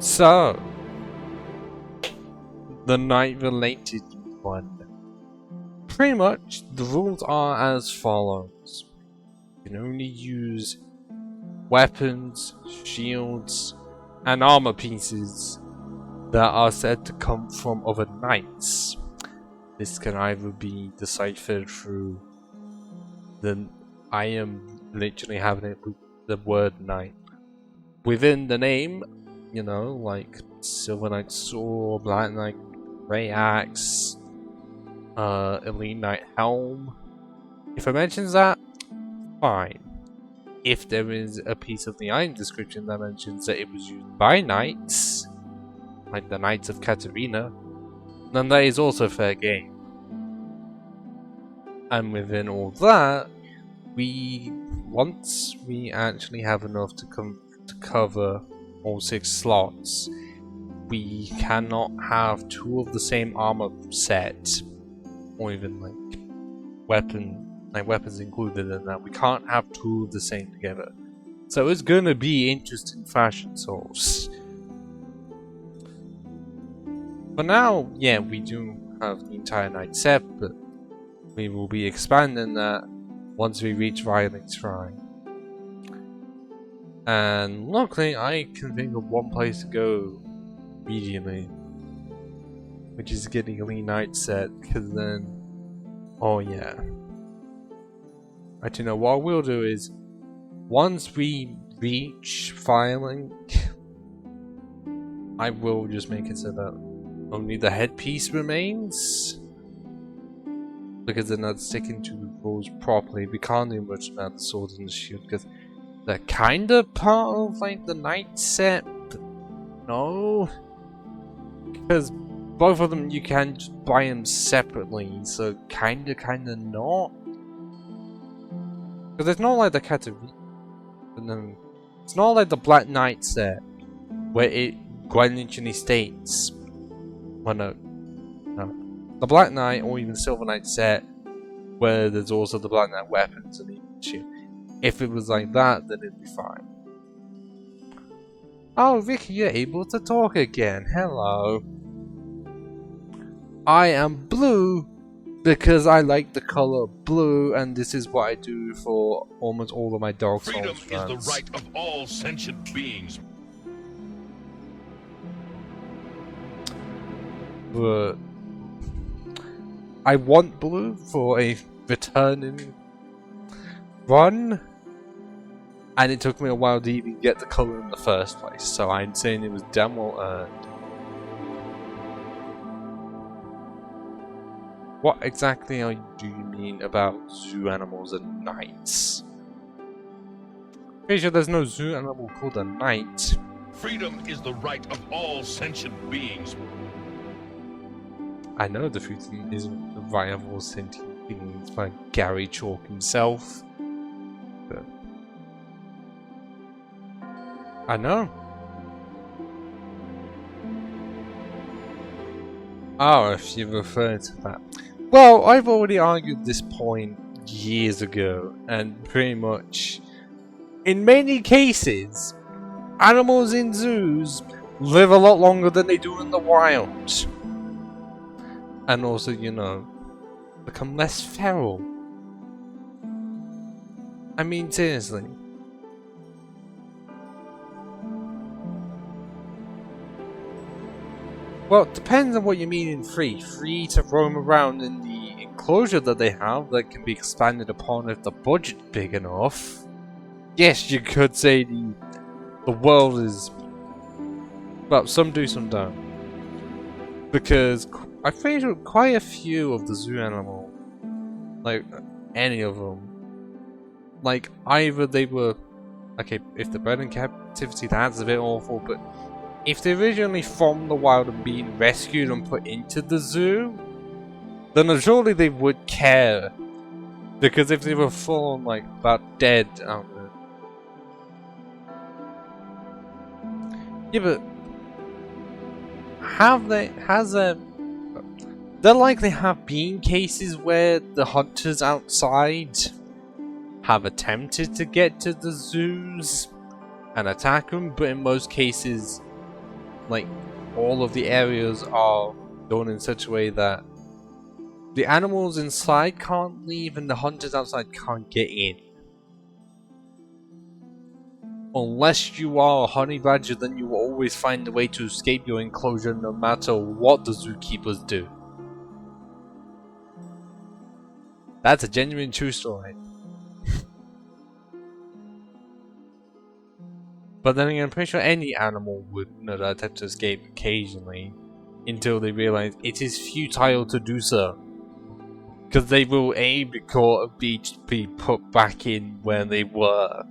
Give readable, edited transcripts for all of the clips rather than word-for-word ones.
So, the Knight related one. Pretty much, the rules are as follows. You can only use weapons, shields, and armor pieces that are said to come from other knights. This can either be deciphered through I am literally having it with the word knight within the name, you know, like Silver Knight Sword, Black Knight Greataxe, Elite Knight Helm. If it mentions that, fine. If there is a piece of the item description that mentions that it was used by knights, like the Knights of Katarina, then that is also fair game. And within all that, once we actually have enough to cover all 6 slots, we cannot have 2 of the same armor set, or even like weapons included in that. We can't have 2 of the same together. So it's gonna be interesting fashion Souls. For now, yeah, we do have the entire knight set, but we will be expanding that once we reach Violing's Shrine. And luckily, I can think of one place to go immediately, which is getting Elite Knight set, because then, oh yeah. Actually, no, what we'll do is, once we reach Viling, I will just make it so that only the headpiece remains. Because they're not sticking to the rules properly. We can't do much about the sword and the shield because they're kind of part of like the knight set, but no, because both of them you can just buy them separately, so kinda not. Because it's not like the Katarina, it's not like the Black Knight set where it quite literally states, well no. The Black Knight or even Silver Knight set where there's also the Black Knight weapons and the shield. If it was like that, then it'd be fine. Oh, Vicky, you're able to talk again. Hello. I am blue because I like the color blue, and this is what I do for almost all of my Dark Souls runs. Freedom is the right of all sentient beings. But I want blue for a returning run, and it took me a while to even get the color in the first place, so I'm saying it was damn well earned. What exactly do you mean about zoo animals and knights? Pretty sure there's no zoo animal called a knight. Freedom is the right of all sentient beings. I know the freedom isn't the right of all sentient beings by Gary Chalk himself, but I know. Oh, if you refer to that. Well, I've already argued this point years ago, and pretty much, in many cases, animals in zoos live a lot longer than they do in the wild. And also, you know, become less feral. I mean, seriously. Well, it depends on what you mean in free. Free to roam around in the enclosure that they have that can be expanded upon if the budget's big enough. Yes, you could say the world is... Well, some do, some don't. Because I think quite a few of the zoo animals, like any of them, like either they were, okay, if they're bred in captivity, that's a bit awful, but if they're originally from the wild and being rescued and put into the zoo, then surely they would care. Because if they were fallen like about dead out there. Yeah, but there likely have been cases where the hunters outside have attempted to get to the zoos and attack them, but in most cases like all of the areas are done in such a way that the animals inside can't leave and the hunters outside can't get in. Unless you are a honey badger, then you will always find a way to escape your enclosure no matter what the zookeepers do. That's a genuine true story. But then again, I'm pretty sure any animal would attempt to escape occasionally until they realize it is futile to do so. Because they will A, be caught, B, be put back in where they were.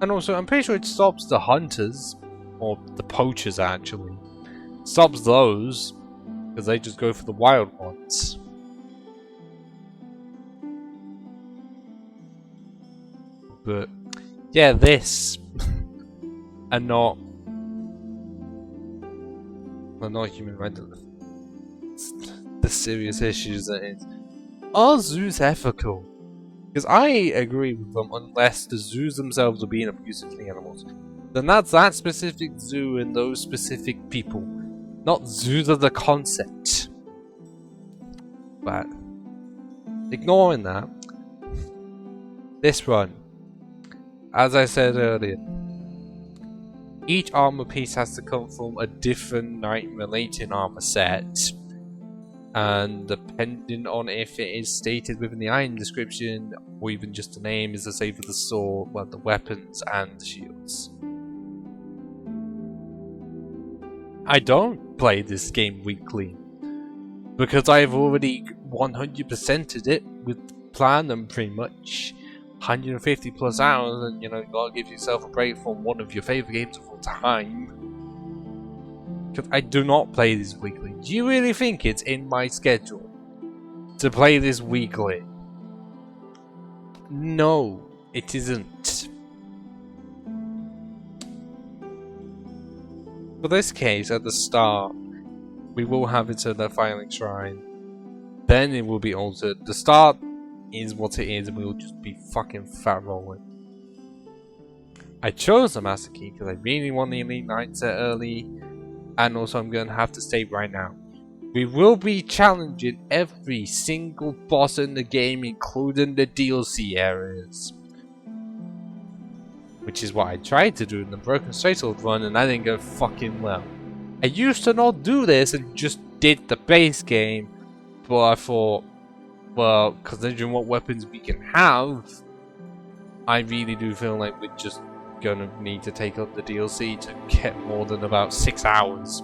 And also, I'm pretty sure it stops the hunters, or the poachers actually. Stops those, because they just go for the wild ones. But, yeah, this, and not human rights. The serious issues that is. Are zoos ethical? Because I agree with them unless the zoos themselves are being abusive to the animals. Then that's that specific zoo and those specific people. Not zoos as a concept. But ignoring that, this run, as I said earlier, each armor piece has to come from a different knight relating armor set. And depending on if it is stated within the item description, or even just the name, is the same for the sword, well, the weapons and the shields. I don't play this game weekly, because I've already 100%ed it with plan and pretty much 150 plus hours, and you know, you gotta give yourself a break from one of your favorite games of all time. Because I do not play this weekly. Do you really think it's in my schedule to play this weekly? No, it isn't. For this case, at the start, we will have it to the filing shrine. Then it will be altered. The start is what it is, and we will just be fucking fat rolling. I chose the Master Key because I really want the Elite Knight set early. And also I'm going to have to state right now, we will be challenging every single boss in the game, including the DLC areas. Which is what I tried to do in the Broken Straight-Sword run, and I didn't go fucking well. I used to not do this and just did the base game, but I thought, well, considering what weapons we can have, I really do feel like we're just gonna need to take up the DLC to get more than about 6 hours.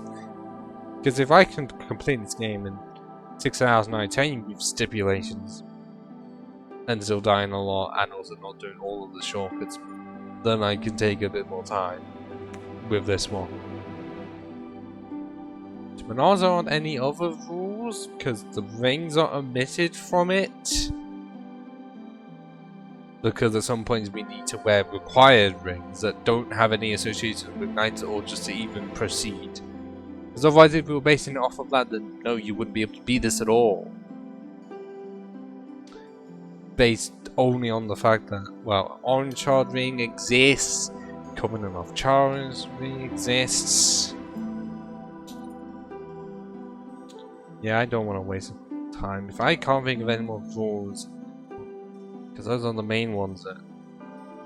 Because if I can complete this game in 6 hours 19 with stipulations and still dying a lot and also not doing all of the shortcuts, then I can take a bit more time with this one. But also on any other rules, because the rings are omitted from it. Because at some points we need to wear required rings that don't have any association with knights or just to even proceed. Because otherwise if we were basing it off of that, then no, you wouldn't be able to be this at all. Based only on the fact that, well, Orange Shard ring exists, Covenant of Charms ring exists. Yeah, I don't want to waste time. If I can't think of any more rules, because those are the main ones that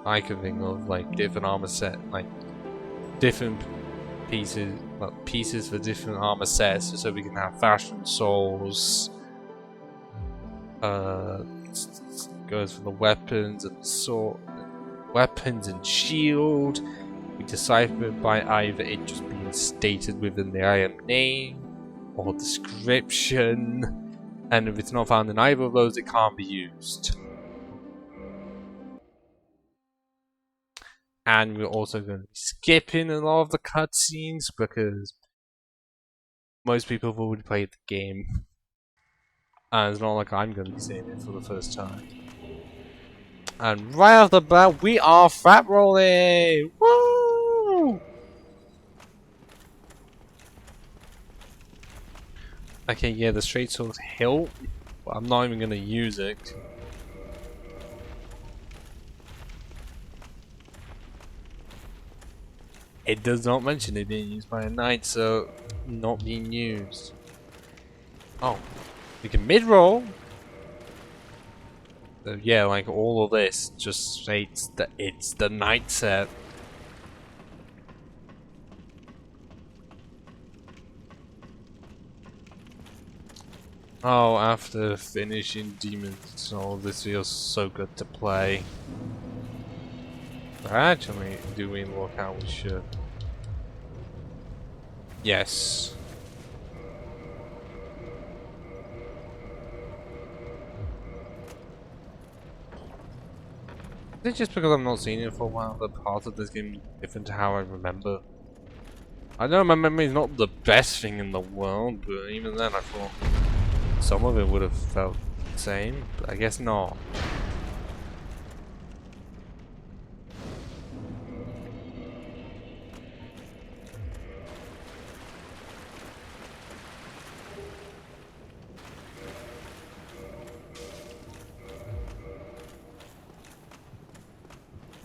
I can think of, like different armor set, like different pieces, well, pieces for different armor sets, so we can have fashion souls. Goes for the weapons and sword, weapons and shield. We decipher it by either it just being stated within the item name or description, and if it's not found in either of those, it can't be used. And we're also going to be skipping a lot of the cutscenes because most people have already played the game. And it's not like I'm going to be seeing it for the first time. And right off the bat, we are fat rolling! Woo! Okay, yeah, the straight sword help, but I'm not even going to use it. It does not mention it being used by a knight, so not being used. Oh, we can mid-roll. So yeah, like all of this just states that it's the knight set. Oh, after finishing Demon's Soul, this feels so good to play. But actually, do we look how we should? Yes. Is it just because I've not seen it for a while that part of this game is different to how I remember? I know my memory is not the best thing in the world, but even then I thought some of it would have felt the same, but I guess not.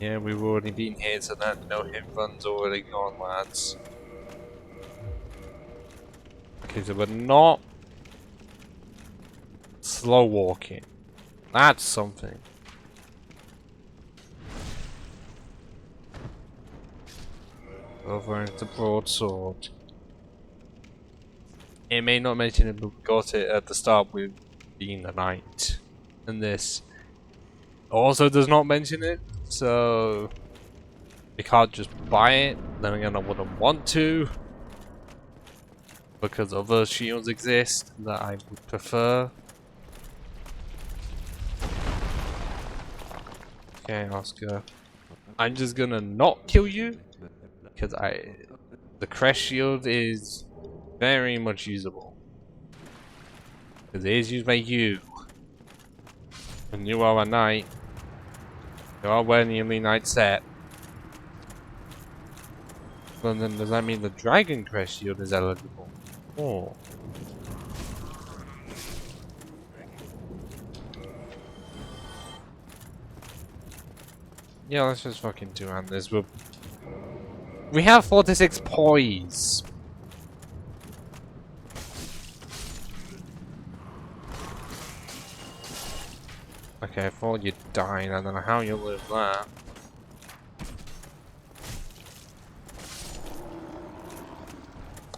Yeah, we've already been here, so that no hit run's already gone, lads. Okay, so we're not slow walking. That's something. Over into broadsword. It may not mention it, but we got it at the start with being a knight. And this also does not mention it, so we can't just buy it. Then again, I wouldn't want to, because other shields exist that I would prefer. Okay, Oscar. I'm just gonna not kill you, because the crest shield is very much usable. Because it is used by you. And you are a knight. You are wearing the elite knight set. Well then, does that mean the dragon crest shield is eligible? Oh. Yeah, let's just fucking two-hand this. We have 46 poise. Okay, I thought you died. I don't know how you live that.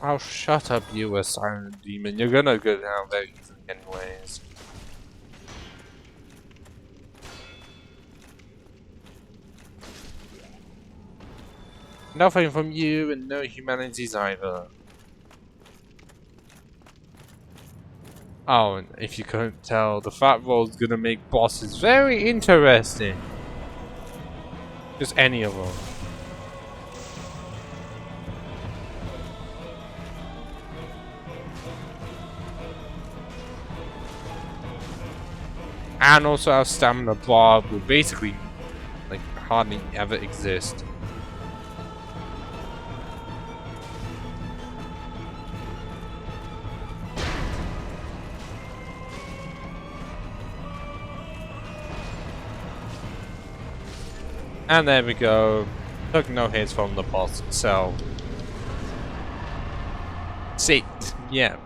Oh, shut up, you a silent demon. You're gonna go down very easily anyways. Nothing from you and no humanities either. Oh, and if you couldn't tell, the fat roll's gonna make bosses very interesting. Just any of them. And also our stamina bar will basically like hardly ever exist. And there we go. Took no hits from the boss itself. See, yeah,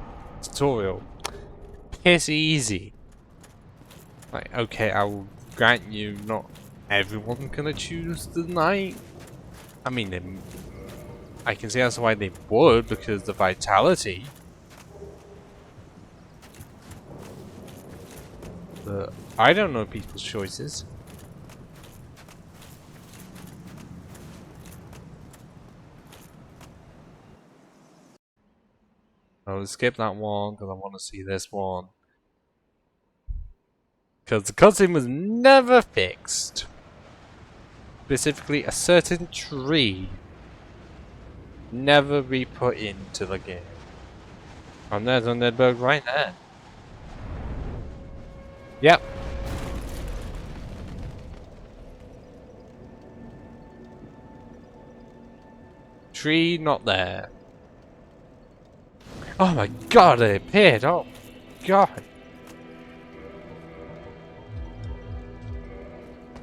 tutorial. Piss easy. Like, okay, I will grant you, not everyone's gonna choose the knight. I mean, I can see that's why they would, because the vitality. But I don't know people's choices. I'll skip that one because I want to see this one. Because the cutscene was never fixed. Specifically, a certain tree never be put into the game. And there's a Nidberg right there. Yep. Tree not there. Oh my god, it appeared. Oh god.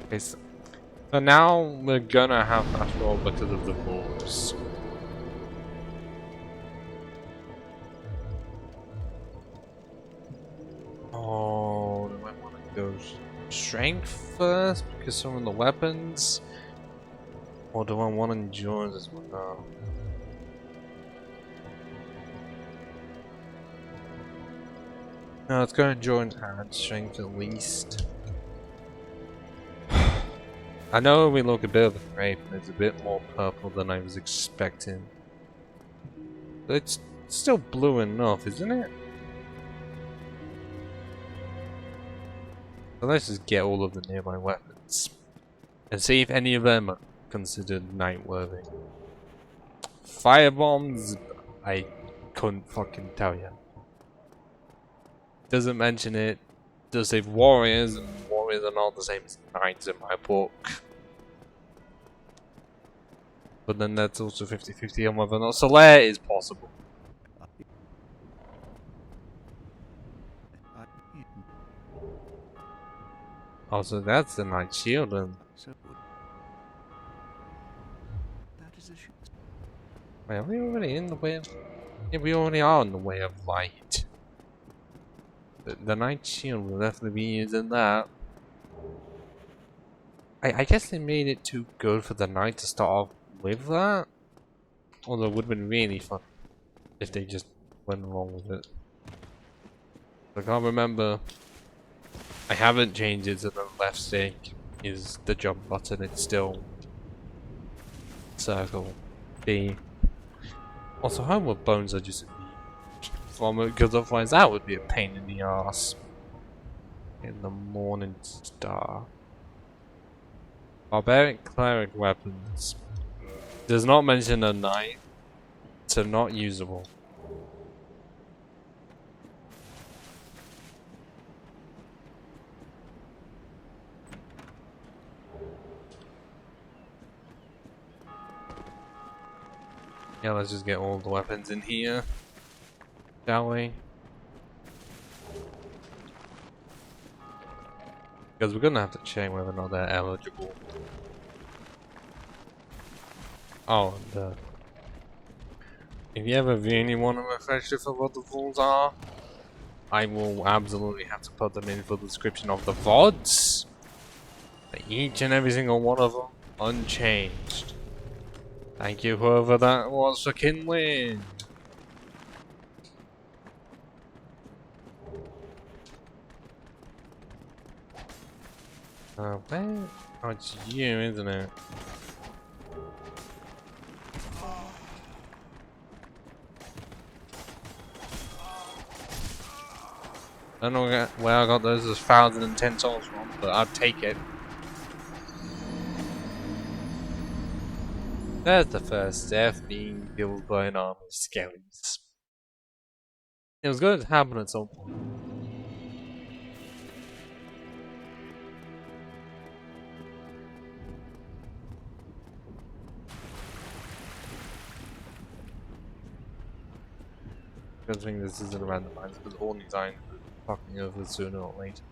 Okay, so So now we're gonna have fast roll because of the rules. Oh, do I want to go strength first because some of the weapons? Or do I want endurance as well? No, let's go endurance and strength at least. I know we look a bit of a grape and it's a bit more purple than I was expecting. But it's still blue enough, isn't it? So let's just get all of the nearby weapons. And see if any of them are considered night worthy. Firebombs, I couldn't fucking tell you. Doesn't mention it. Does say warriors, and warriors are not the same as knights in my book. But then that's also 50-50 on whether or not Solaire is possible. Also, that's the Knight Shield, and wait, are we already in the way of... Yeah, we already are in the way of light. The Knight Shield will definitely be using that. I guess they made it too good for the Knight to start off with that. Although it would have been really fun if they just went along with it. I can't remember. I haven't changed it so the left stick is the jump button, it's still circle B. Also, homeward bones are just from it, because otherwise that would be a pain in the ass. In the morning star. Barbaric cleric weapons. Does not mention a knight, so not usable. Yeah, let's just get all the weapons in here, shall we? Because we're gonna have to check whether or not they're eligible. Oh, and if you ever really want to refresh it for what the rules are, I will absolutely have to put them in for the description of the VODs. Each and every single one of them, unchanged. Thank you, whoever that was, for kindling. Where? Oh, it's you, isn't it? I don't know where I got those 1,010 souls from, but I'll take it. There's the first death being killed by an army of skellies. It was going to happen at some point. I think this isn't a randomizer, because all these irons are fucking over sooner or later.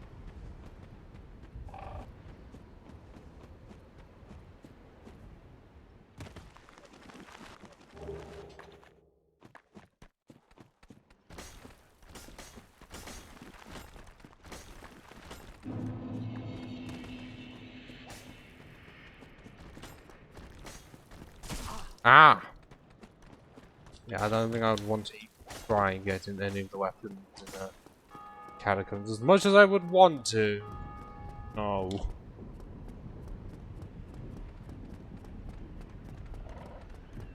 Ah! Yeah, I don't think I would want to try and get in any of the weapons in the catacombs as much as I would want to. No.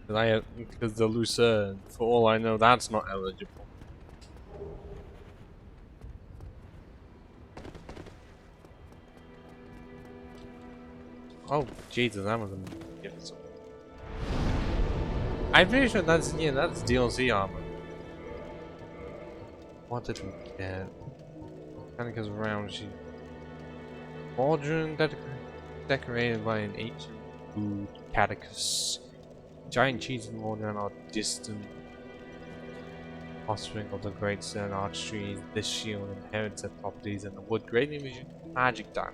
Because the Lucerne, for all I know, that's not eligible. Oh, Jesus, Amazon give it something. I'm pretty sure that's DLC armor. What did we get? Mechanicus round sheet. Cauldron decorated by an ancient food catechus. Giant cheese and cauldron are distant offspring of the great stone arch trees. This shield inherits their properties and the wood greatly reduces magic damage.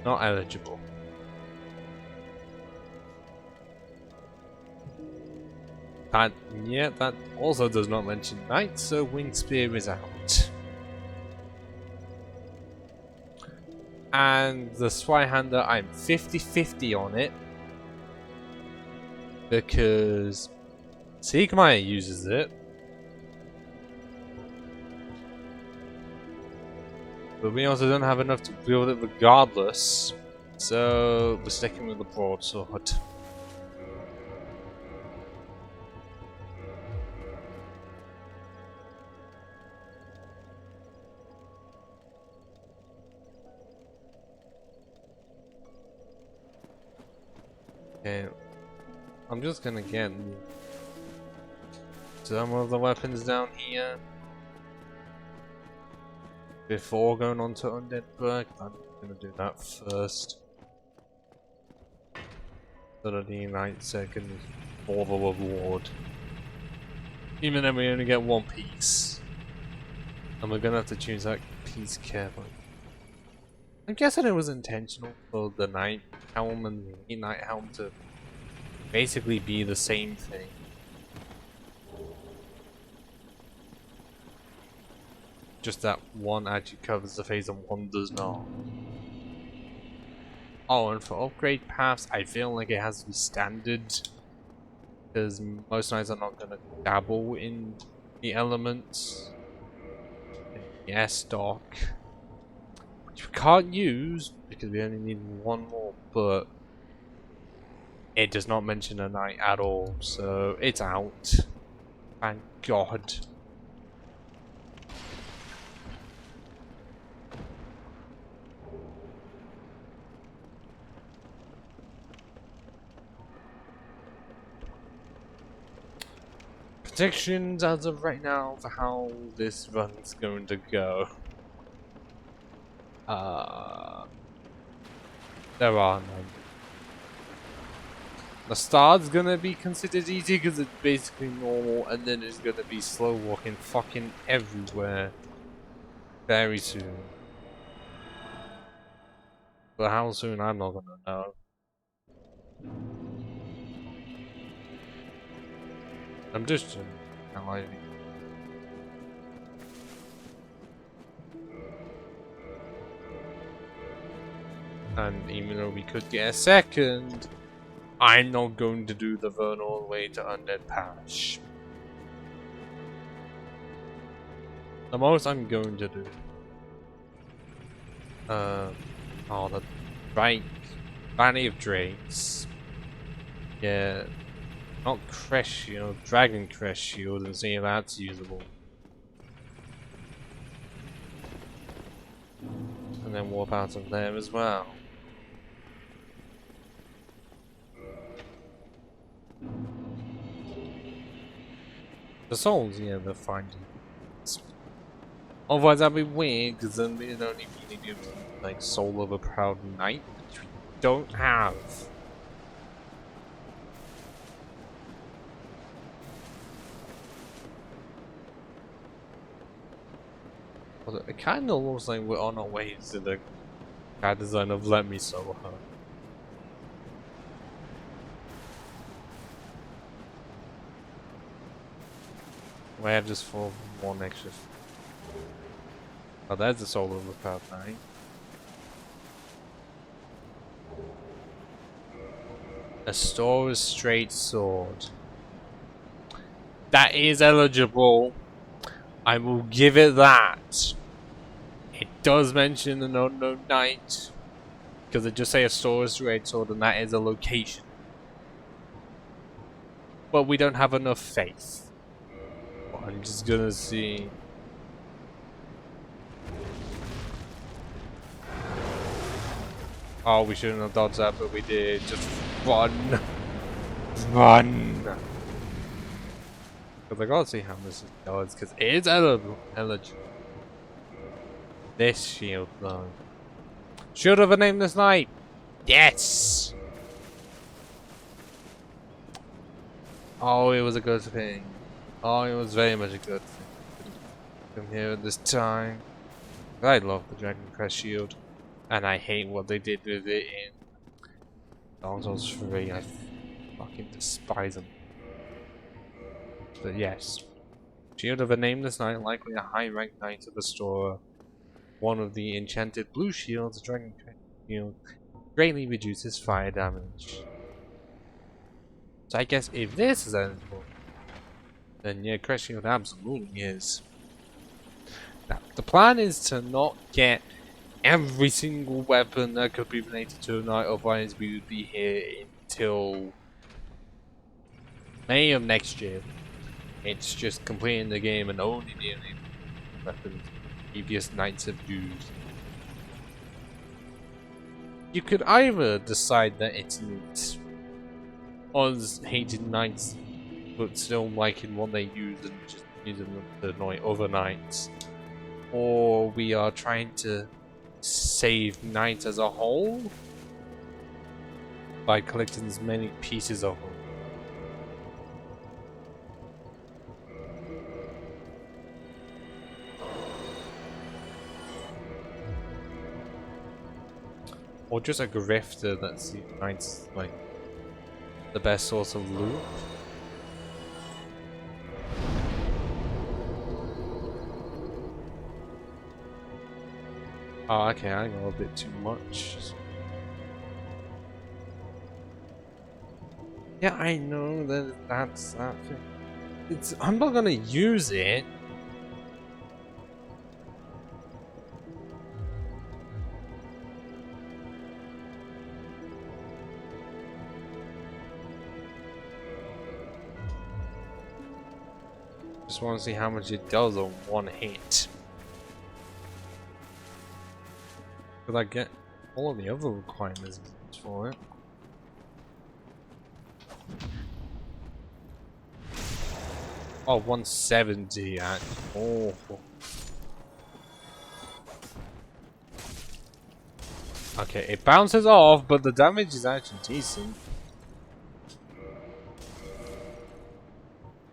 Not eligible. That, yeah, that also does not mention Knight, so Wing Spear is out. And the Swihanda, I'm 50-50 on it. Because Siegmeyer uses it. But we also don't have enough to build it regardless. So we're sticking with the broadsword. Okay, I'm just gonna get some of the weapons down here before going on to Undead Berg. I'm gonna do that first. So that the Knight seconds for the reward. Even then we only get one piece. And we're gonna have to choose that piece carefully. I'm guessing it was intentional for the Knight Helm and the Knight Helm to basically be the same thing. Just that one actually covers the face and one does not. Oh, and for upgrade paths, I feel like it has to be standard. Because most knights are not going to dabble in the elements. Yes, Doc. Which we can't use because we only need one more, but it does not mention a knight at all, so it's out. Thank God. Predictions as of right now for how this run's going to go. There are none. The start's gonna be considered easy because it's basically normal, and then it's gonna be slow walking fucking everywhere very soon. But how soon, I'm not gonna know. I'm just analyzing. And even though we could get a second, I'm not going to do the run all the way to Undead Parish. The most I'm going to do. Oh, the Valley of Drakes. Yeah, not Crest Shield, Dragon Crest Shield, and see if that's usable. And then warp out of there as well. The souls, yeah, they're fine. Otherwise, that'd be weird, because then we'd only really do like Soul of a Proud Knight, which we don't have. It kind of looks like we're on our way to the CAD design of Let Me Soul Her. We have just for one extra. Oh, that's the Soul of a Proud Knight. Astora's Straight Sword. That is eligible. I will give it that. It does mention an unknown knight. Because it just say Astora's Straight Sword and that is a location. But we don't have enough faith. I'm just gonna see. Oh, we shouldn't have dodged that, but we did. Just run. Run. Because I gotta see how this does, because it is eligible. This shield, though. Should have named this knight. Yes! Oh, it was a good thing. Oh, it was very much a good thing. Come here at this time. I love the Dragon Crest shield. And I hate what they did with it in Dark Souls 3. I fucking despise them. But yes. Shield of a Nameless Knight, likely a high-ranked knight of Astora. One of the enchanted blue shields, Dragon Shield, greatly reduces fire damage. So I guess if this is eligible, then yeah, Crest Shield absolutely is. Now, the plan is to not get every single weapon that could be related to a knight, otherwise we would be here until May of next year. It's just completing the game and only the weapons previous knights have used. You could either decide that it's neat, Oz hated knights, but still liking what they use and just using them to annoy other knights, or we are trying to save knights as a whole by collecting as many pieces of them. Or just a grifter that sees knights like the best source of loot. Oh, okay, I got a bit too much. Yeah, I know that's that thing. I'm not gonna use it. Just want to see how much it does on one hit. Could I get all of the other requirements for it? Oh, 170 actually. Oh. Okay, it bounces off, but the damage is actually decent.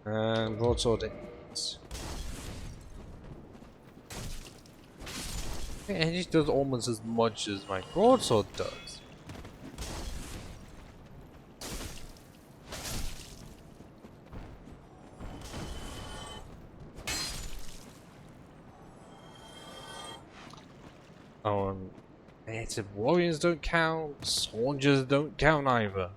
And broadsword hits. It just does almost as much as my broadsword does. Oh, and native warriors don't count, soldiers don't count either.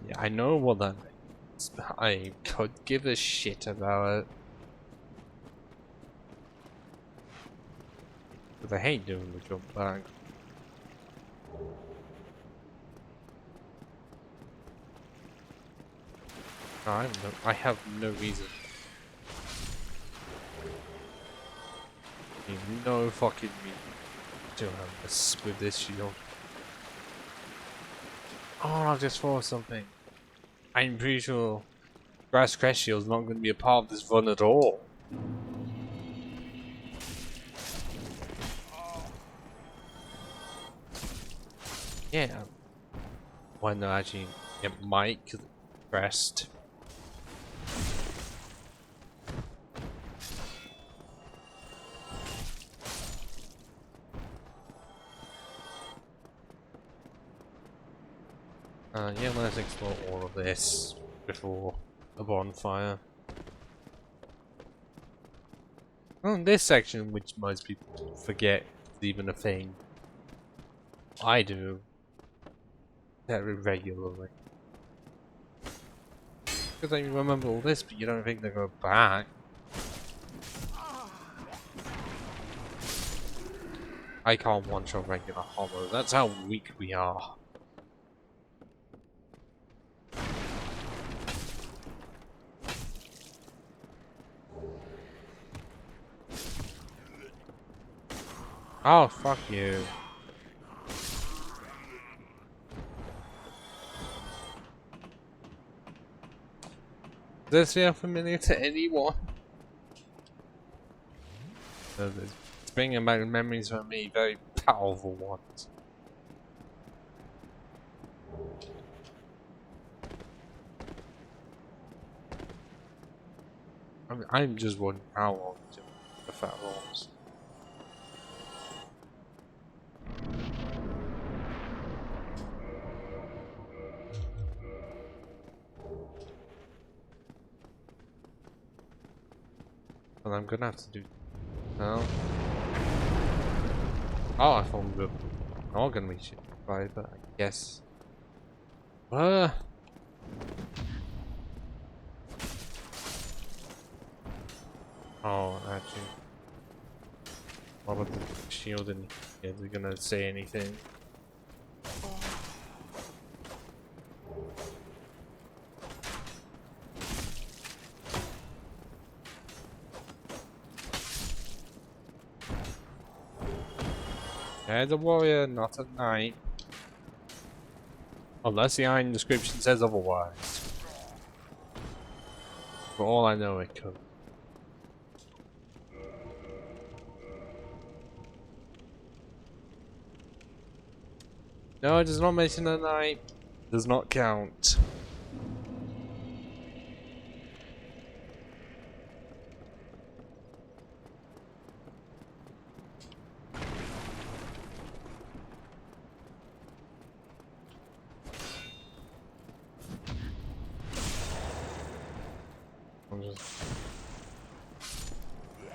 Yeah, I know what that means, but I could give a shit about it. Because I hate doing the jump back. No, I have no reason. No fucking reason to have this with this shield. Oh, I just thought of something. I'm pretty sure Grass Crest Shield's not going to be a part of this run at all. Yeah. Why not actually? It might, because it's crest. Yeah, let's explore all of this before a bonfire. Oh, this section, which most people forget is even a thing. I do. Very regularly. Because you remember all this, but you don't think they go back. I can't one-shot regular hollow. That's how weak we are. Oh, fuck you. Does this feel familiar to anyone? It's bringing back memories for me, very powerful ones. I'm just wondering how long to the fat rolls. And I'm gonna have to do now. Oh, I thought we were not gonna be shit by, but I guess. Oh, actually. What about the shield in here? They're gonna say anything. Yeah, the warrior, not a knight. Unless the iron description says otherwise. For all I know, it could. No, it does not mention a knight. Does not count.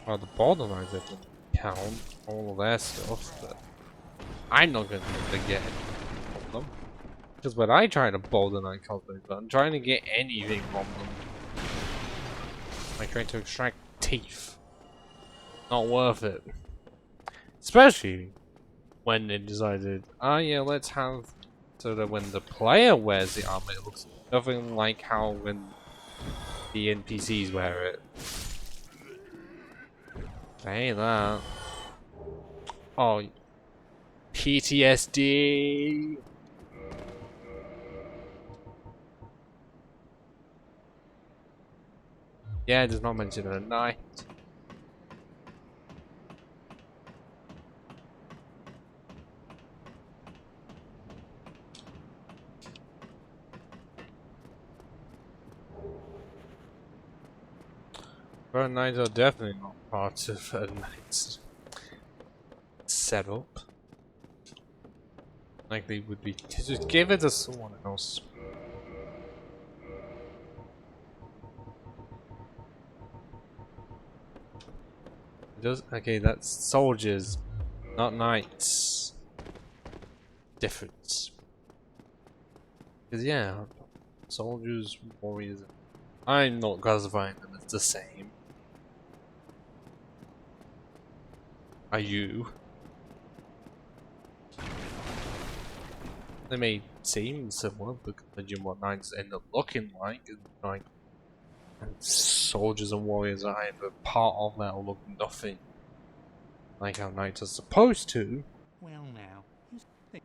Well, the borderlines didn't count all of their stuff, but I'm not going to get any from them. Because when I try to borderline cosplay, I'm trying to get anything from them. Like trying to extract teeth. Not worth it. Especially when they decided, oh yeah, let's have so that when the player wears the armor, it looks nothing like how when the NPCs wear it. Hey, that. Oh, PTSD. Yeah, it does not mention a knight. But knights are definitely not part of a knight's setup. Like they would be. Just give it to someone else. Okay, that's soldiers, not knights. Difference. Because yeah, soldiers, warriors. I'm not classifying them as the same. Are you? They may seem similar, but imagine what knights end up looking like, and soldiers and warriors are either part of that or look nothing like how knights are supposed to. Well now, you think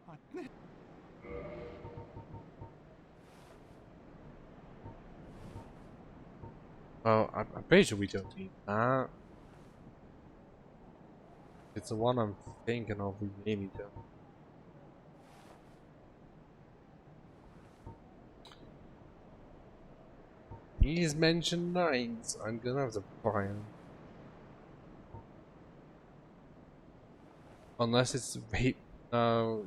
Well, I'm pretty sure we don't need that. It's the one I'm thinking of, we really don't. He's mentioned knights. I'm gonna have to buy them. Unless it's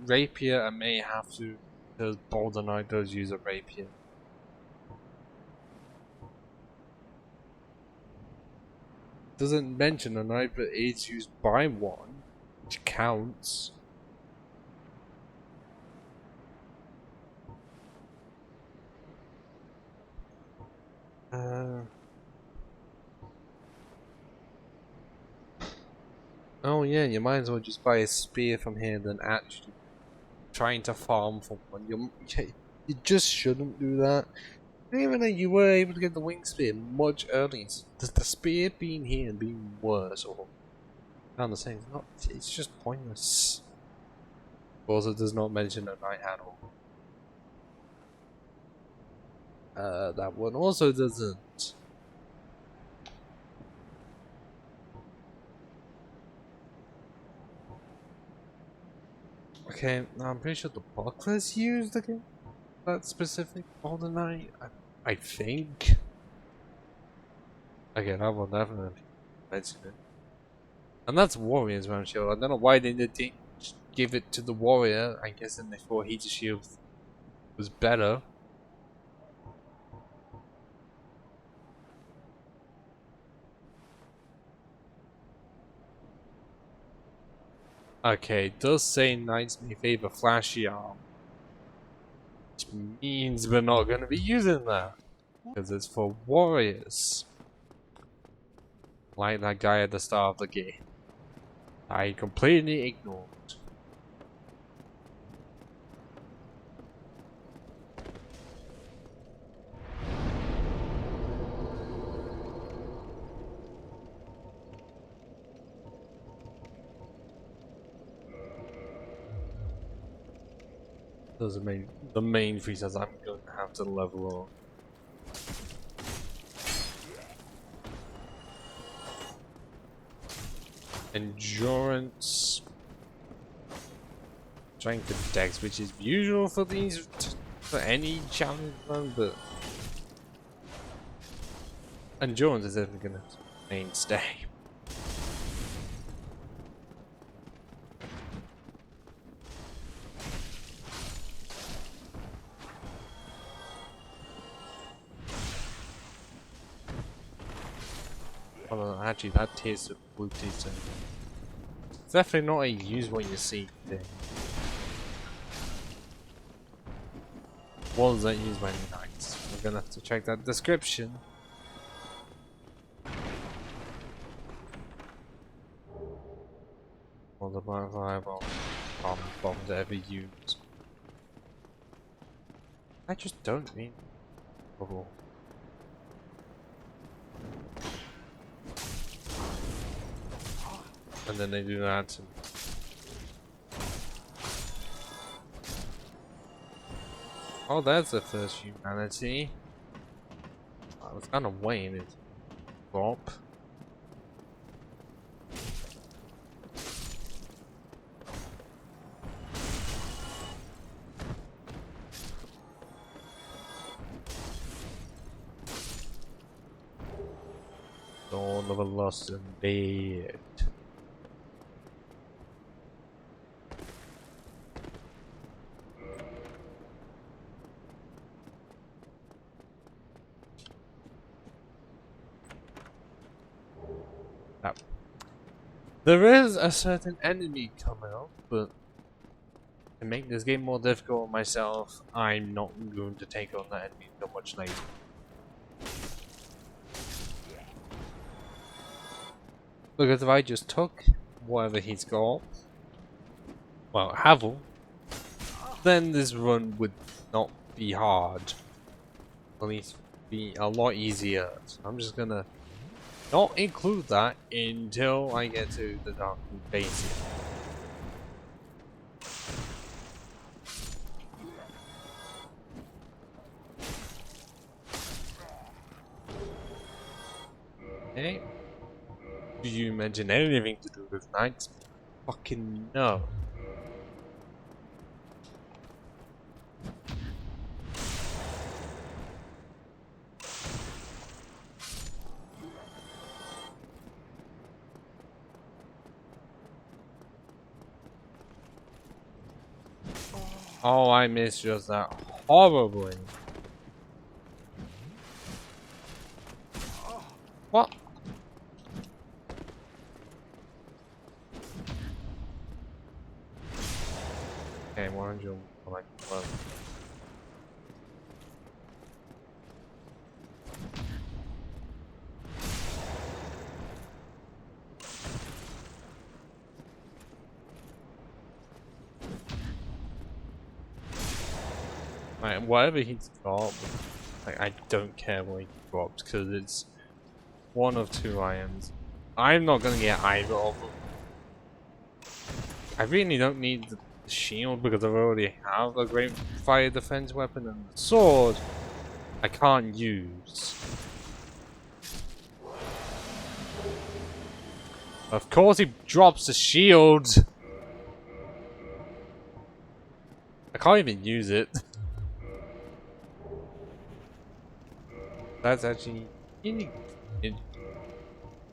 rapier, I may have to, because Boulder Knight does use a rapier. Doesn't mention a knight, but it's used by one, which counts. Oh yeah, you might as well just buy a spear from here than actually trying to farm for one. You just shouldn't do that. Even though you were able to get the wing spear much earlier, the spear being here and being worse or around the same, it's just pointless. Also, it does not mention a knight at all. That one also doesn't. Okay, now I'm pretty sure the buckler's used again. That specific golden knight, I think. Okay, I will definitely mention it. And that's Warrior's round shield. I don't know why they didn't give it to the Warrior. I guess then they thought heater shield was better. Okay, it does say Knights may favor flashy arm. Which means we're not going to be using that. Because it's for Warriors. Like that guy at the start of the game. I completely ignored. Those are the main features I'm going to have to level up. Endurance, strength and dex, which is usual for these for any challenge run, but endurance is definitely gonna mainstay. Although actually that tastes of blue taste. It's definitely not a use what you see thing. What does that use by knights? We're gonna have to check that description. Well, the viable bombs ever used. I just don't mean bubble. And then they do that to me. Oh, that's the first humanity. I was kind of waiting it to drop. Dawn of a lost and dead. There is a certain enemy coming up, but to make this game more difficult on myself, I'm not going to take on that enemy so much later. Because if I just took whatever he's got, well, Havel, then this run would not be hard. At least be a lot easier. So I'm just gonna not include that until I get to the Dark Basic. Okay. Do you mention anything to do with knights? Fucking no. Oh, I misjudged that horribly. What? Okay, 100. Like, well. Like, whatever he's got, like, I don't care what he drops because it's one of two items. I'm not gonna get either of them. I really don't need the shield because I already have a great fire defense weapon, and the sword I can't use. Of course he drops the shield! I can't even use it. That's actually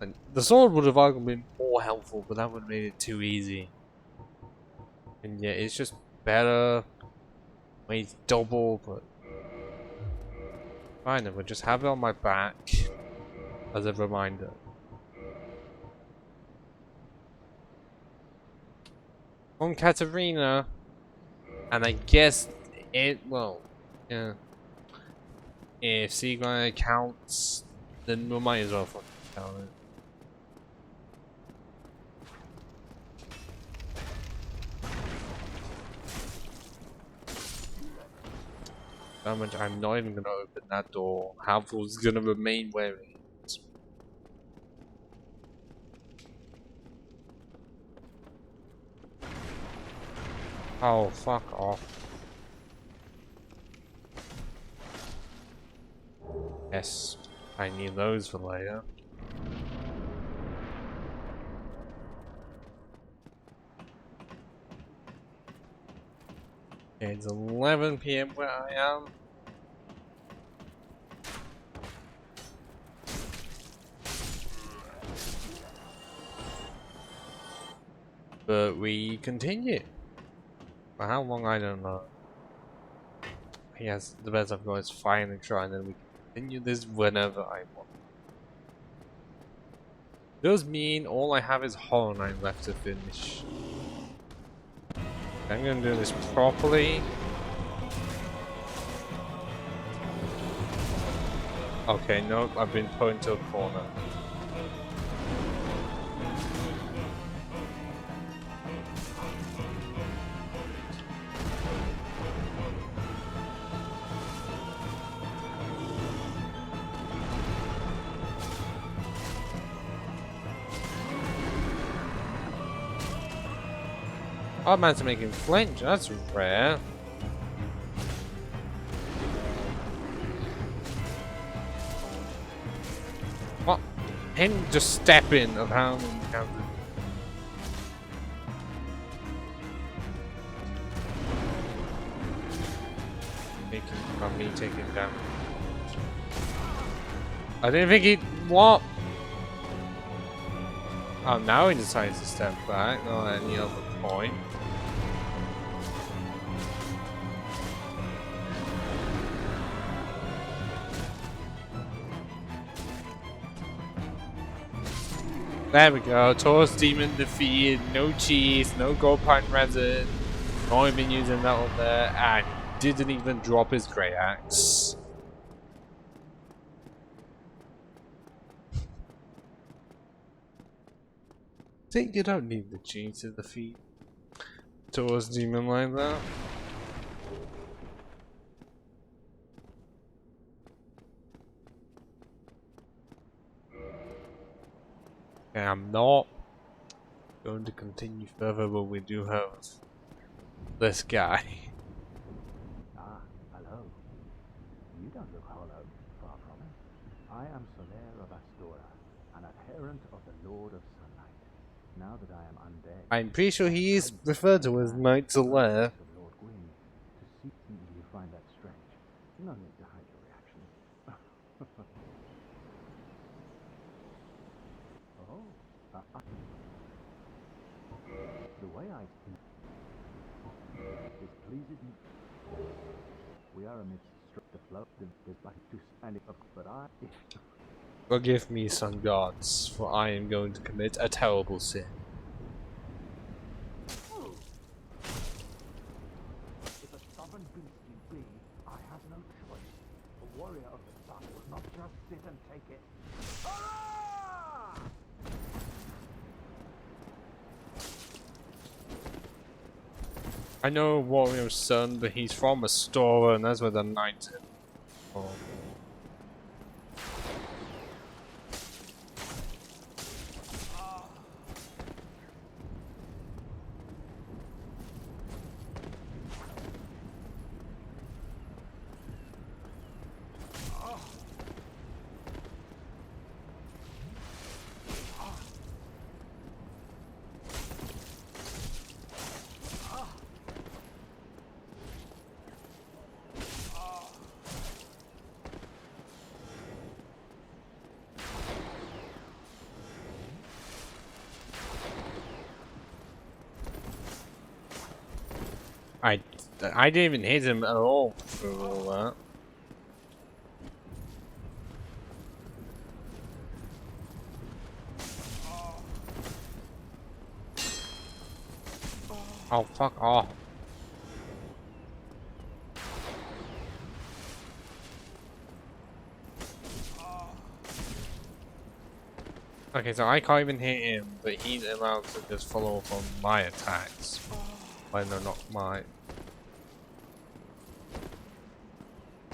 And the sword would have arguably been more helpful, but that would have made it too easy. And yeah, it's just better. Weighs double, but fine, then we'll just have it on my back as a reminder. On Katarina, and I guess it, well, yeah. If Siegmeyer counts, then we might as well fucking count it. I'm not even gonna open that door. Havel's gonna remain where it is. Oh, fuck off. Yes, I need those for later. Okay, it's 11 PM where I am. But we continue. For how long, I don't know. Yes, the best I've got is finally try, and then we continue this whenever I want. Does mean all I have is Hollow Knight left to finish. I'm gonna do this properly. Okay, nope, I've been put into a corner. Oh, man's to make him flinch, that's rare. What? Him just stepping of how many counted. Making me taking damage. I didn't think he'd. What? Oh, now he decides to step back, not at any other point. There we go, Taurus Demon defeated, no cheese, no gold pine resin, not even using that one there, and didn't even drop his Greataxe. Think you don't need the cheese to defeat Taurus Demon like that. Okay, I'm not going to continue further, but we do have this guy. Ah, hello. You don't look hollow. Far from it. I am Solaire of Astora, an adherent of the Lord of Sunlight. Now that I am undead, I'm pretty sure he is referred to as Knight Greataxe. Lord Gwyn, to see you find that strange. No need to hide your reaction. The way I speak is pleasing me. We are amidst the flow, the like to standing up, but I. Forgive me, sun gods, for I am going to commit a terrible sin. If a stubborn beast you be, I have no choice. A warrior of the sun will not just sit and take it. Hurrah! I know Warrior's son, but he's from Astora, and that's where the knight is. Oh. I didn't even hit him at all for all that. Oh, fuck off. Okay, so I can't even hit him, but he's allowed to just follow up on my attacks. When they're not mine.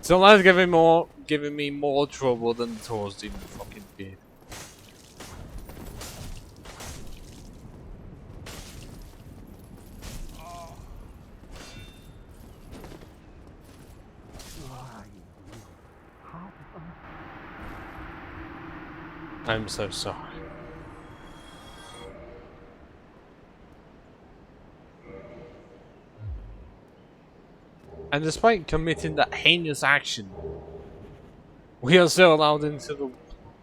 So that's giving me more trouble than the Taurus even fucking did. I'm so sorry. And despite committing that heinous action, we are still allowed into the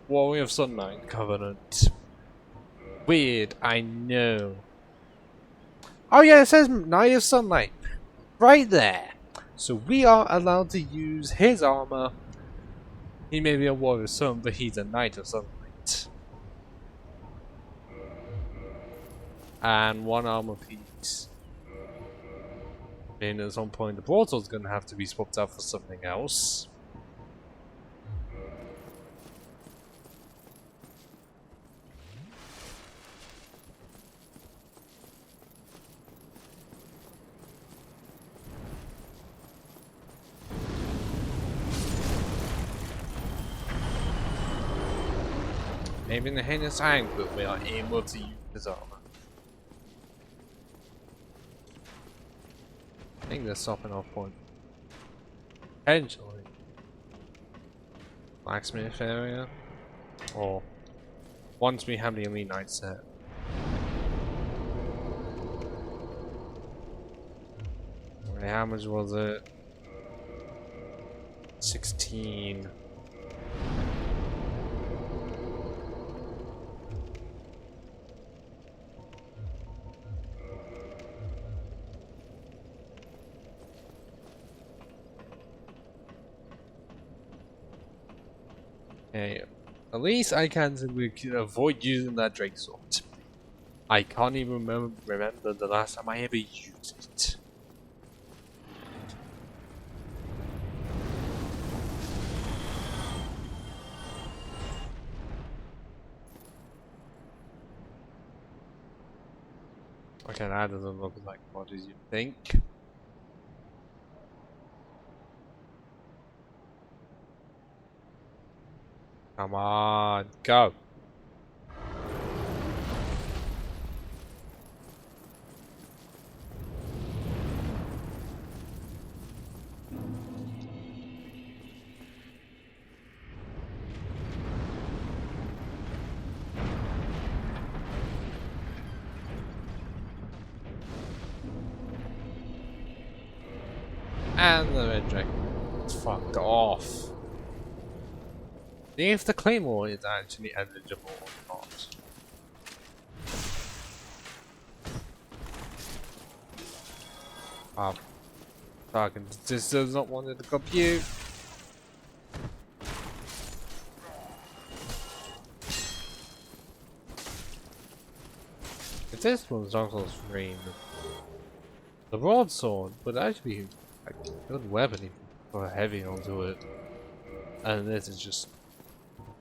Warrior of Sunlight Covenant. Weird, I know. Oh yeah, it says Knight of Sunlight. Right there. So we are allowed to use his armor. He may be a Warrior of Sun, but he's a Knight of Sunlight. And one armor piece. And at some point the portal's gonna have to be swapped out for something else. Maybe in the heinous hang, but we are able to use his armor. I think they're stopping off point. Potentially. Blacksmith area. Or once we have the Elite Knight set. Okay, how much was it? 16. Okay, at least I can avoid using that Drake sword. I can't even remember the last time I ever used it. Okay, that doesn't look like what did you think? Come on, go. And the red dragon is fucked off. See if the claymore is actually eligible or not. Fucking this does not want to compute. If this one's Dark Souls 3, the broadsword would actually be a good weapon if you put heavy onto it. And this is just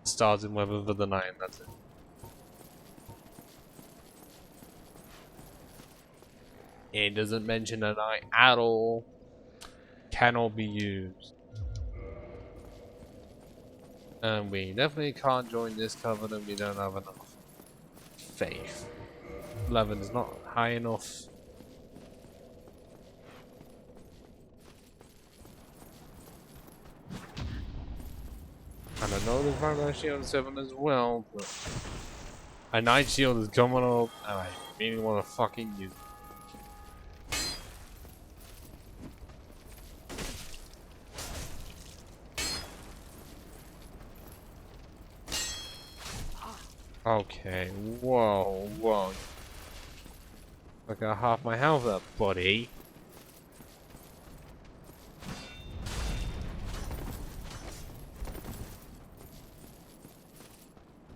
starting weapon for the night, and that's it. It doesn't mention a knight at all. Cannot be used. And we definitely can't join this covenant, we don't have enough faith. 11 is not high enough. And I know there's Vampire Shield 7 as well, but a Night Shield is coming up, and I really want to fucking use it. Okay, whoa. I got half my health up, buddy.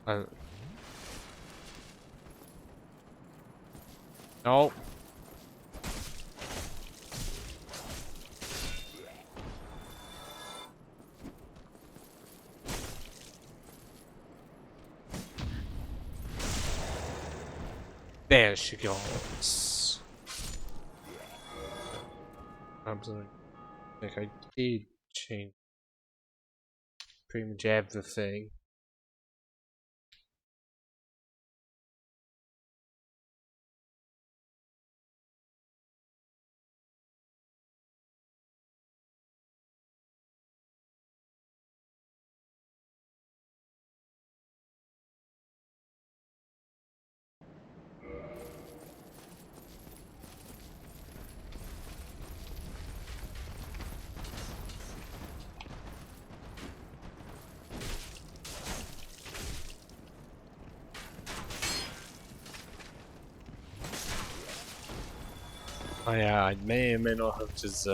No. There she goes. Absolutely. Like I did change pretty much everything. I may or may not have just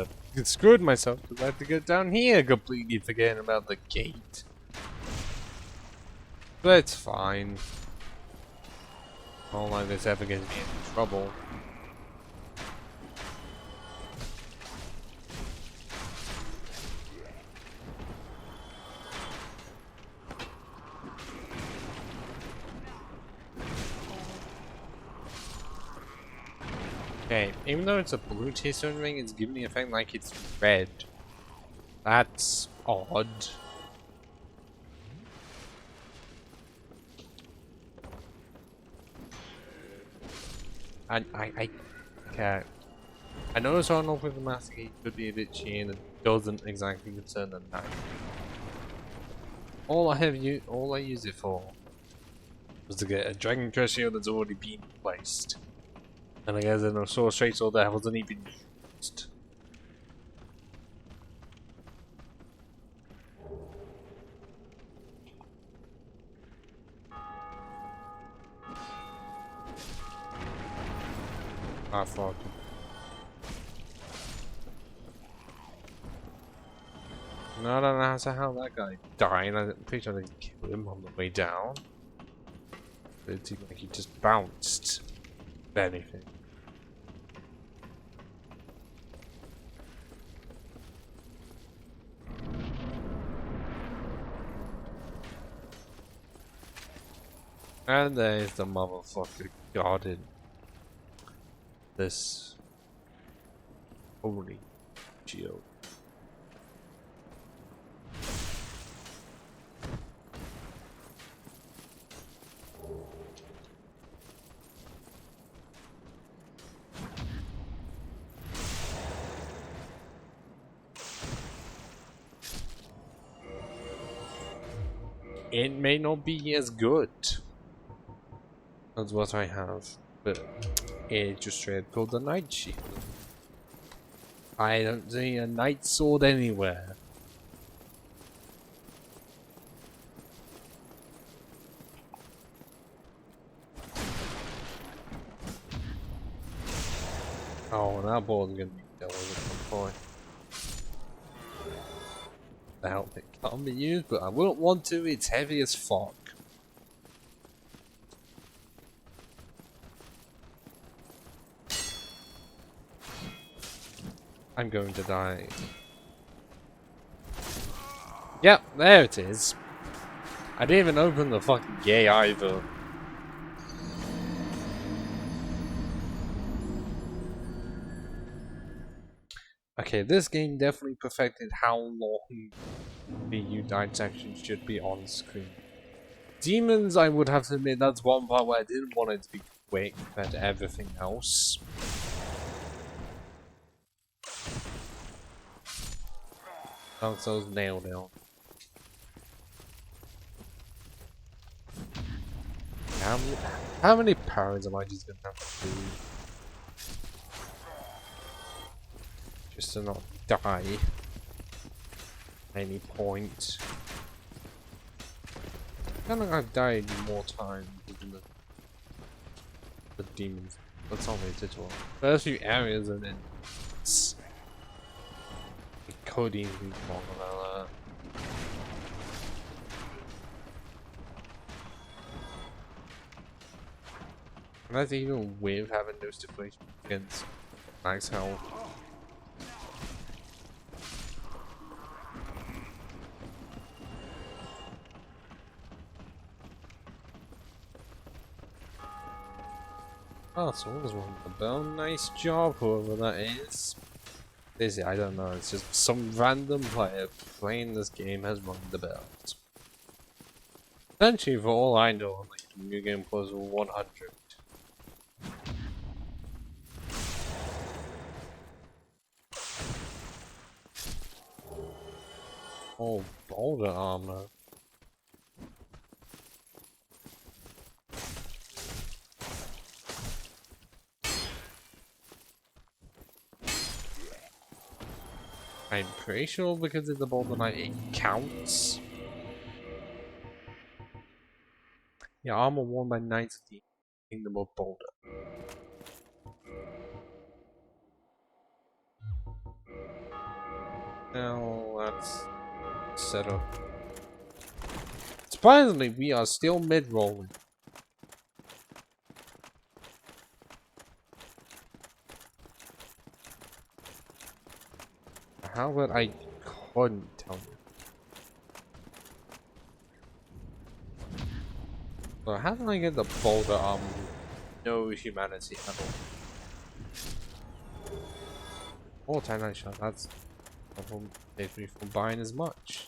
screwed myself because I had to get down here, completely forgetting about the gate. But it's fine. Not like this ever gets me into trouble. Okay, even though it's a blue T-stone ring, it's giving me a thing like it's red. That's odd. I can't. I know it's on off with the mask could be a bit cheap and it doesn't exactly concern the knight. All I use it for was to get a dragon crest shield that's already been placed. And I guess there's no source straight so that wasn't even used. I thought. No, I don't know how that guy died. I'm pretty sure I didn't kill him on the way down. But it seemed like he just bounced. If anything. And there's the motherfucker guarding this holy shield. It may not be as good as what I have, but it's just straight called the Knight Shield. I don't see a Knight Sword anywhere. Oh, that board's gonna be dealt with at some point. The helmet can't be used, but I wouldn't want to, it's heavy as fuck. I'm going to die. Yep, there it is. I didn't even open the fucking gate either. Okay, this game definitely perfected how long the You Died section should be on screen. Demons, I would have to admit, that's one part where I didn't want it to be quick compared to everything else. Dark Souls nailed it. How many powers am I just gonna have to do? Just to not die at any point. I feel like I've died more times than the demons. That's only a tutorial. First few areas and then it could even be more about that. And that's even with having those deflation against max health. Oh, someone's ringing the bell. Nice job, whoever that is. Basically, I don't know. It's just some random player playing this game has rung the bell. Essentially, for all I know, like the new game plus 100. Oh, boulder armor. I'm pretty sure because it's a boulder knight, it counts. Yeah, armor worn by knights of the Kingdom of Boulder. Now let's set up. Surprisingly, we are still mid-rolling. How about I couldn't tell you? So how did I get the boulder armor with no humanity at all? Oh, 10 shot, that's problem saves me from buying as much.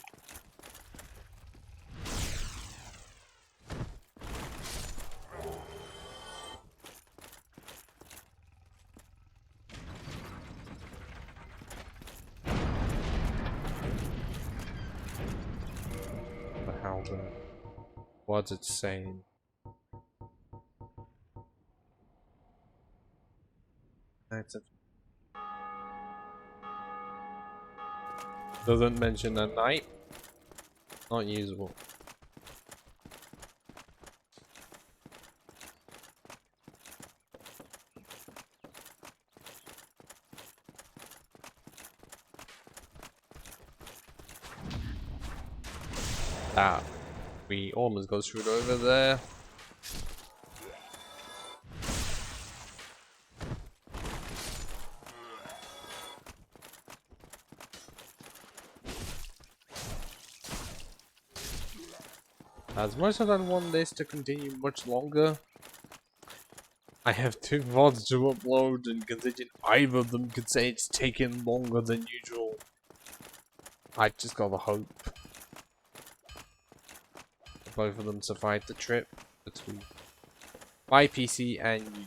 The Havel. What's it saying? That's a doesn't mention a knight. Not usable. Ah, we almost got screwed over there. As much as I want this to continue much longer, I have 2 VODs to upload, and considering either of them could say it's taking longer than usual, I just gotta hope that both of them survive the trip between my PC and you.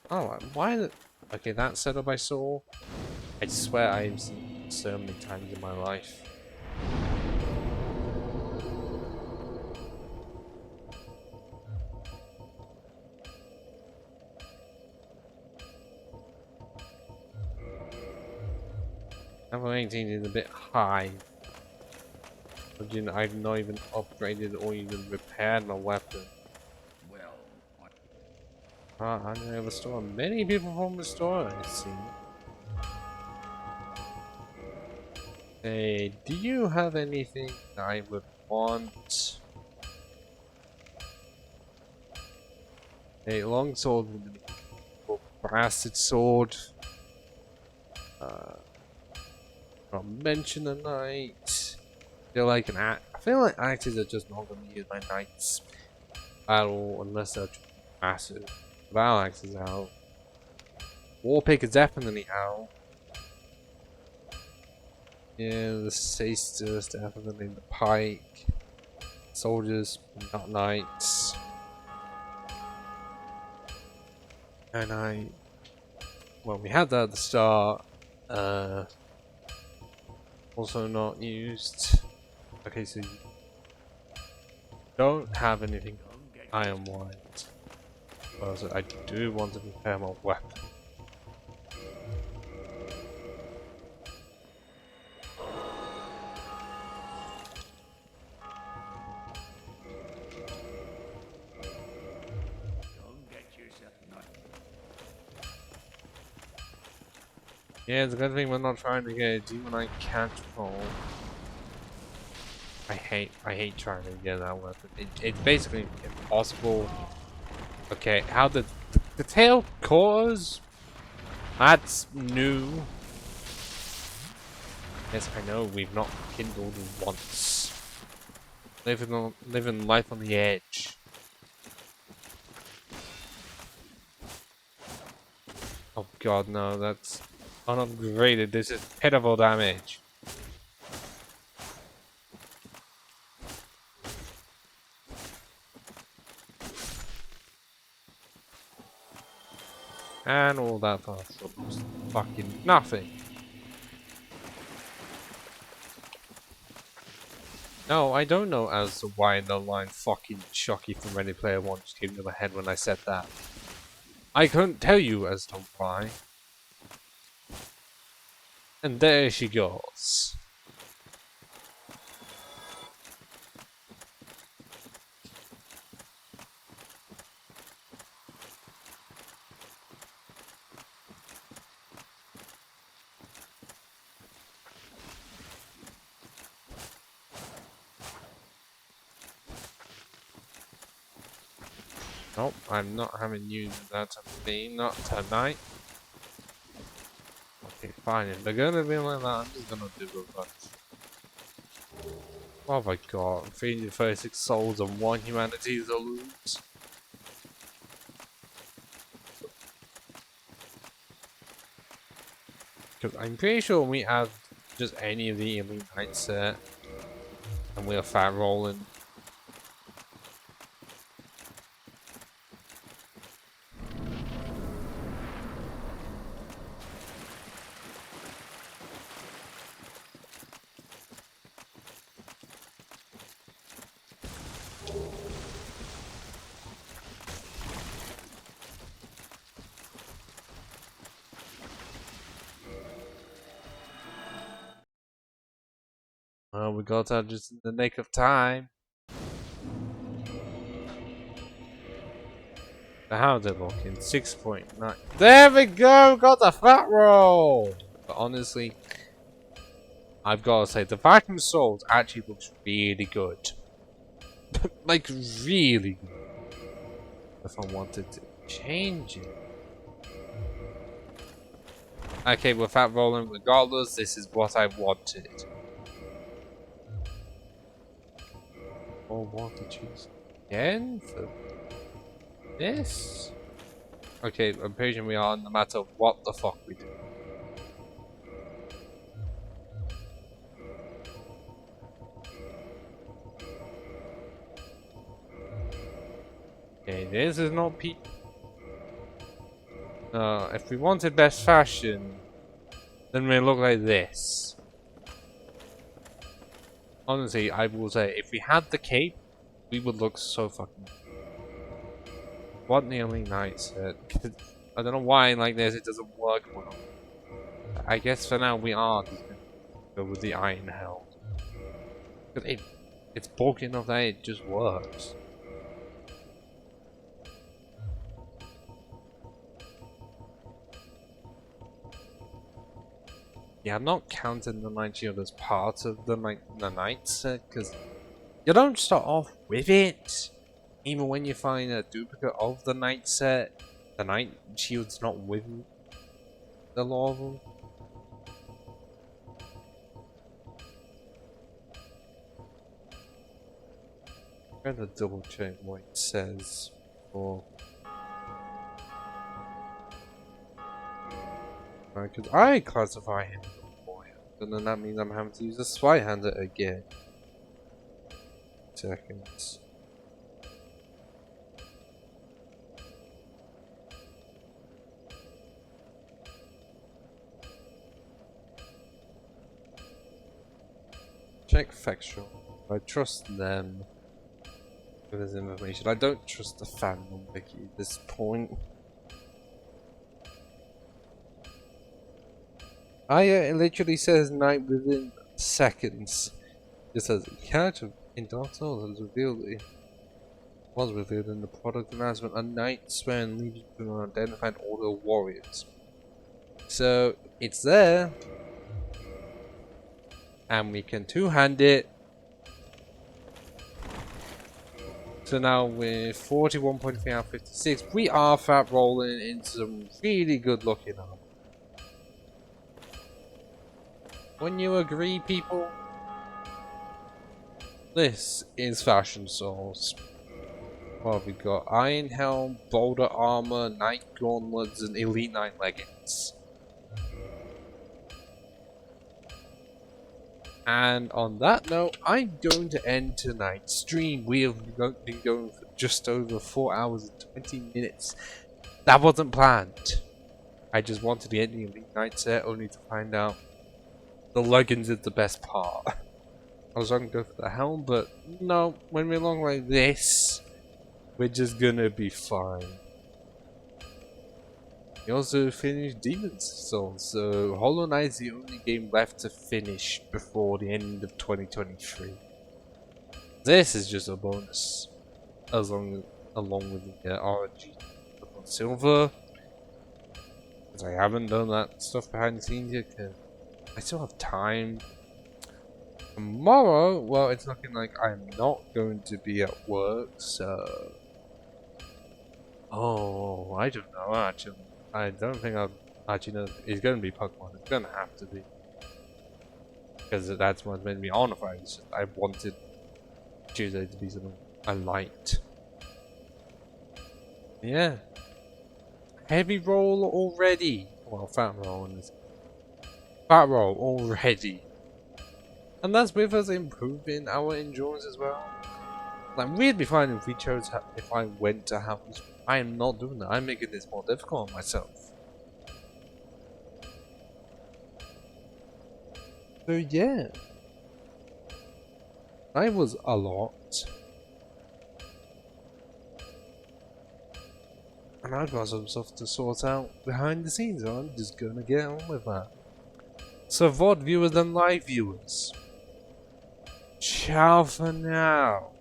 Oh, why the... Okay, that setup I saw, I swear I've seen so many times in my life. Level 18 is a bit high. But you know, I've not even upgraded or even repaired my weapon. I know the store. Many people from the store, I see. Hey, do you have anything I would want? A long sword with a blasted sword. Not mention a knight. I feel like axes are just not gonna use my knights at all unless they're massive. Battle axe is out. Warpick is definitely out. Yeah, the Saster is definitely the pike. Soldiers, not knights. And well, we had that at the start. Also not used. Okay, so you don't have anything iron white. So I do want to prepare my weapon. Yeah, it's a good thing we're not trying to get a demon I can't roll. I hate trying to get that weapon. It's basically impossible. Okay, how the tail cores? That's new. Yes, I know we've not kindled once. Living life on the edge. Oh god, no, that's unupgraded. This is pitiful damage. And all that for fucking nothing. No, I don't know as to why the line fucking Chucky from Ready Player One just came to my head when I said that. I couldn't tell you as to why. And there she goes. Nope, I'm not having you do that to me, not tonight. Okay, fine, if they're gonna be like that, I'm just gonna do a bunch. Oh my god, 336 souls and 1 humanity to lose. Because I'm pretty sure we have just any of the elite knight set, and we're fat rolling. Well, we got out just in the nick of time. So how's it looking? 6.9. There we go! Got the fat roll! But honestly, I've got to say, the vacuum souls actually looks really good. Like, really good. If I wanted to change it. Okay, with fat rolling regardless, this is what I wanted. Or want to choose again for this? Okay, I'm patient we are no matter what the fuck we do. Okay, this is not if we wanted best fashion, then we look like this. Honestly, I will say, if we had the cape, we would look so fucking good. What the only knight said. I don't know why like this it doesn't work well. I guess for now we are just gonna go with the iron helm. Because it's bulky enough that it just works. Yeah, I'm not counting the knight shield as part of the knight set, because you don't start off with it. Even when you find a duplicate of the knight set, the knight shield's not with the laurel. I'm gonna double check what it says for. Because I classify him as a warrior, and then that means I'm having to use a Swihand again. Seconds. Check factual. I trust them with this information. I don't trust the fandom wiki at this point. It literally says night within seconds. It says character in Dark Souls was revealed in the product announcement. A knight swearing leads to an unidentified order of warriors. So it's there, and we can two-hand it So now with 41.3 out of 56, we are fat rolling into some really good looking armor. Wouldn't you agree, people? This is Fashion Souls. Well, we got Iron Helm, Boulder Armor, Knight Gauntlets, and Elite Knight Leggings. And on that note, I'm going to end tonight's stream. We have been going for just over 4 hours and 20 minutes. That wasn't planned. I just wanted to get the Elite Knight set, only to find out the Leggings is the best part. I was going to go for the helm, but no, when we're along like this, we're just gonna be fine. We also finished Demon's Souls, so Hollow Knight is the only game left to finish before the end of 2023. This is just a bonus, along with the RNG on Silver. Because I haven't done that stuff behind the scenes yet, because I still have time. Tomorrow, well, it's looking like I'm not going to be at work, so... Oh, I don't know, actually. I don't think I'll actually know. It's going to be Pokemon. It's going to have to be. Because that's what's meant to be on a Friday. It's just I wanted Tuesday to be something I liked. Yeah. Heavy roll already. Well, fat roll in this. Fat roll already. And that's with us improving our endurance as well. Like, we'd be fine if we chose if I went to Havel. I am not doing that. I'm making this more difficult on myself. So yeah, that was a lot, and I've got some stuff to sort out behind the scenes. So I'm just gonna get on with that. So VOD viewers and live viewers, ciao for now.